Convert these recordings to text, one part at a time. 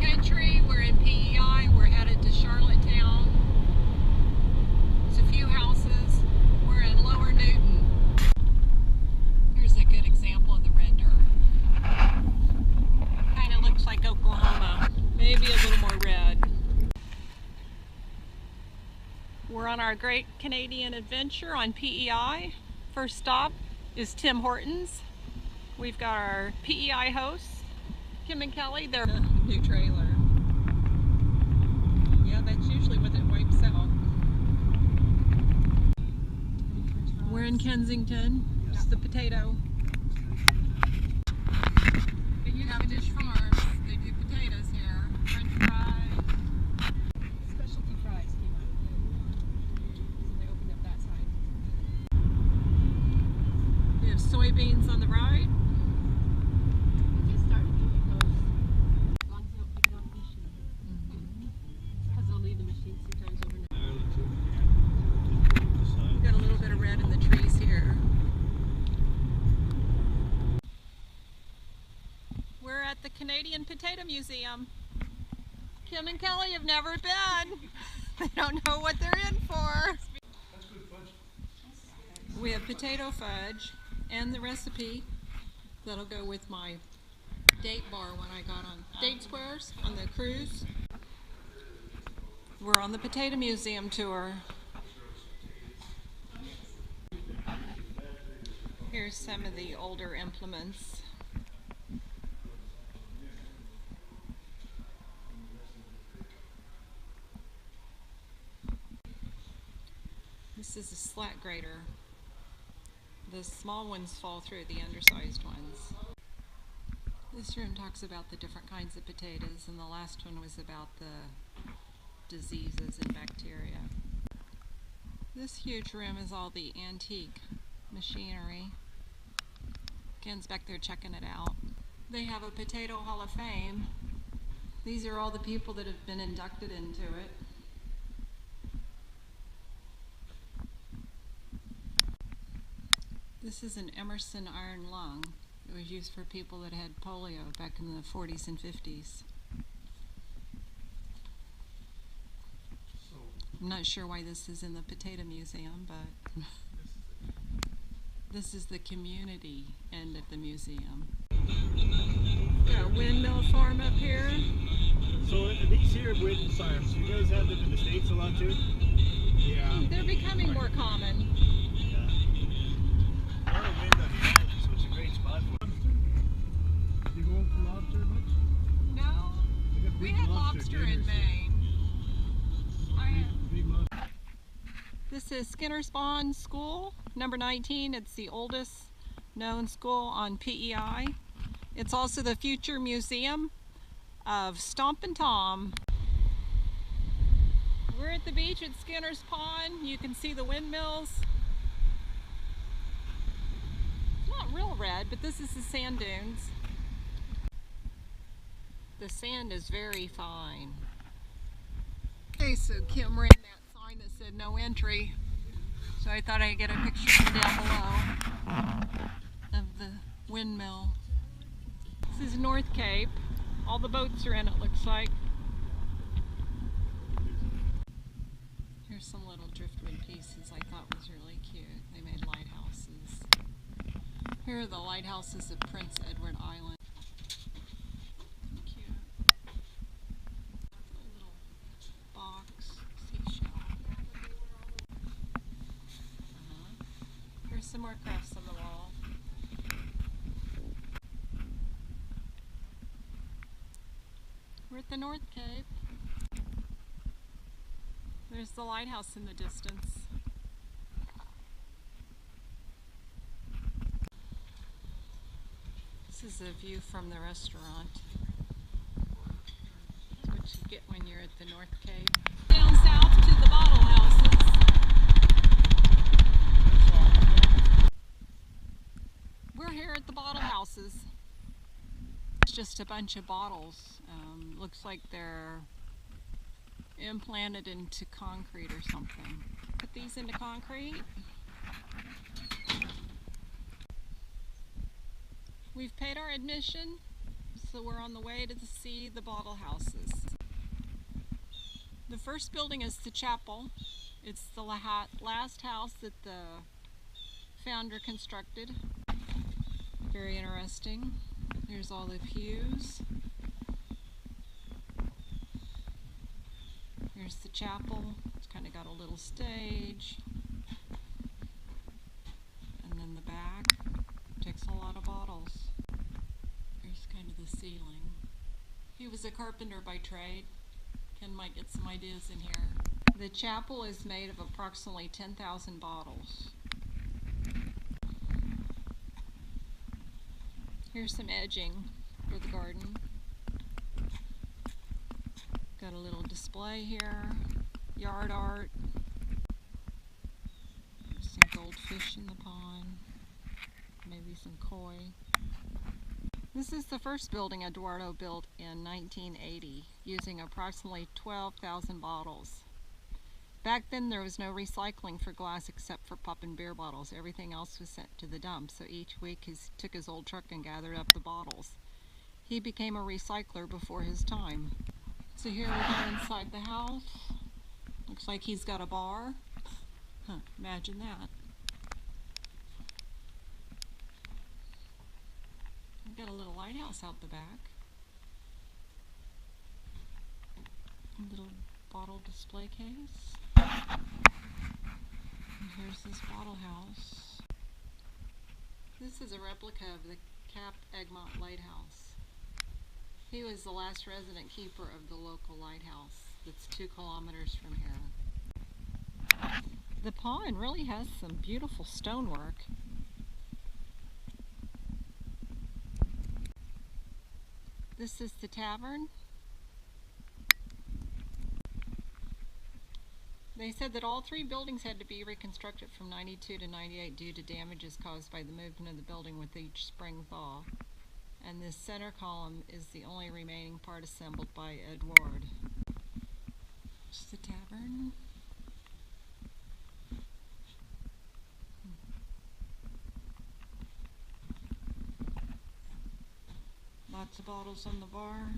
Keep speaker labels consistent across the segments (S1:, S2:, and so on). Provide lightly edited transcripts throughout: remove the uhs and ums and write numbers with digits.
S1: country. We're in PEI. We're headed to Charlottetown. There's a few houses. We're in Lower Newton. Here's a good example of the red dirt. Kind of looks like Oklahoma. Maybe a little more red. We're on our great Canadian adventure on PEI. First stop is Tim Hortons. We've got our PEI hosts, Kim and Kelly. They're new trailer. Yeah, that's usually what it wipes out. We're in Kensington. It's the potato. Cavendish Farms. They do potatoes here. French fries.
S2: Specialty fries came out. They opened up that side.
S1: We have soybeans on the right.
S2: We just started doing those. As long as they don't pick it off the machine. Because they'll leave the machine sometimes overnight.
S1: We've got a little bit of red in the trees here. We're at the Canadian Potato Museum. Kim and Kelly have never been. They don't know what they're in for. We have potato fudge and the recipe that'll go with my date bar when I got on Date Squares on the cruise. We're on the Potato Museum tour. Here's some of the older implements. This is a slat grater. The small ones fall through, the undersized ones. This room talks about the different kinds of potatoes, and the last one was about the diseases and bacteria. This huge room is all the antique machinery. Ken's back there checking it out. They have a Potato Hall of Fame. These are all the people that have been inducted into it. This is an Emerson iron lung. It was used for people that had polio back in the 40s and 50s. I'm not sure why this is in the Potato Museum, but this is the community end of the museum. Got a windmill farm up here.
S3: So these here are wind farms. You guys have them in the States a lot too? Yeah.
S1: They're becoming more common.
S3: So it's a great spot for them. You going for lobster much?
S1: No, we had lobster in Maine. This is Skinner's Pond School, number 19. It's the oldest known school on PEI. It's also the future museum of Stompin' Tom. We're at the beach at Skinner's Pond. You can see the windmills. It's not real red, but this is the sand dunes. The sand is very fine. Okay, so Kim ran that sign that said no entry. So I thought I'd get a picture from down below of the windmill. This is North Cape. All the boats are in, it looks like. Here's some little driftwood pieces I thought was really cute. They made lighthouses. Here are the lighthouses of Prince Edward Island. Cute. A little box, seashell. Here's some more crafts on the wall. We're at the North Cape. There's the lighthouse in the distance. This is a view from the restaurant. That's what you get when you're at the North Cape. Down south to the bottle houses. We're here at the bottle houses. It's just a bunch of bottles. Looks like they're implanted into concrete or something. Put these into concrete. We've paid our admission. So we're on the way to see the bottle houses. The first building is the chapel. It's the last house that the founder constructed. Very interesting. There's all the pews. Here's the chapel. It's kind of got a little stage. And then the back takes a lot of bottles. Here's kind of the ceiling. He was a carpenter by trade. Ken might get some ideas in here. The chapel is made of approximately 10,000 bottles. Here's some edging for the garden. Got a little display here, yard art. There's some goldfish in the pond, maybe some koi. This is the first building Eduardo built in 1980, using approximately 12,000 bottles. Back then there was no recycling for glass except for pop and beer bottles. Everything else was sent to the dump, so each week he took his old truck and gathered up the bottles. He became a recycler before his time. So here we go inside the house. Looks like he's got a bar. Imagine that. We've got a little lighthouse out the back. A little bottle display case. And here's this bottle house. This is a replica of the Cap Egmont Lighthouse. He was the last resident keeper of the local lighthouse that's 2 kilometers from here. The pond really has some beautiful stonework. This is the tavern. They said that all 3 buildings had to be reconstructed from 92 to 98 due to damages caused by the movement of the building with each spring thaw. And this center column is the only remaining part assembled by Eduard. This is the tavern. Lots of bottles on the bar.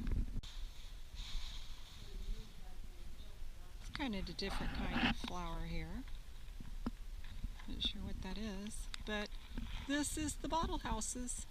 S1: It's kind of a different kind of flower here. Not sure what that is, but this is the bottle houses.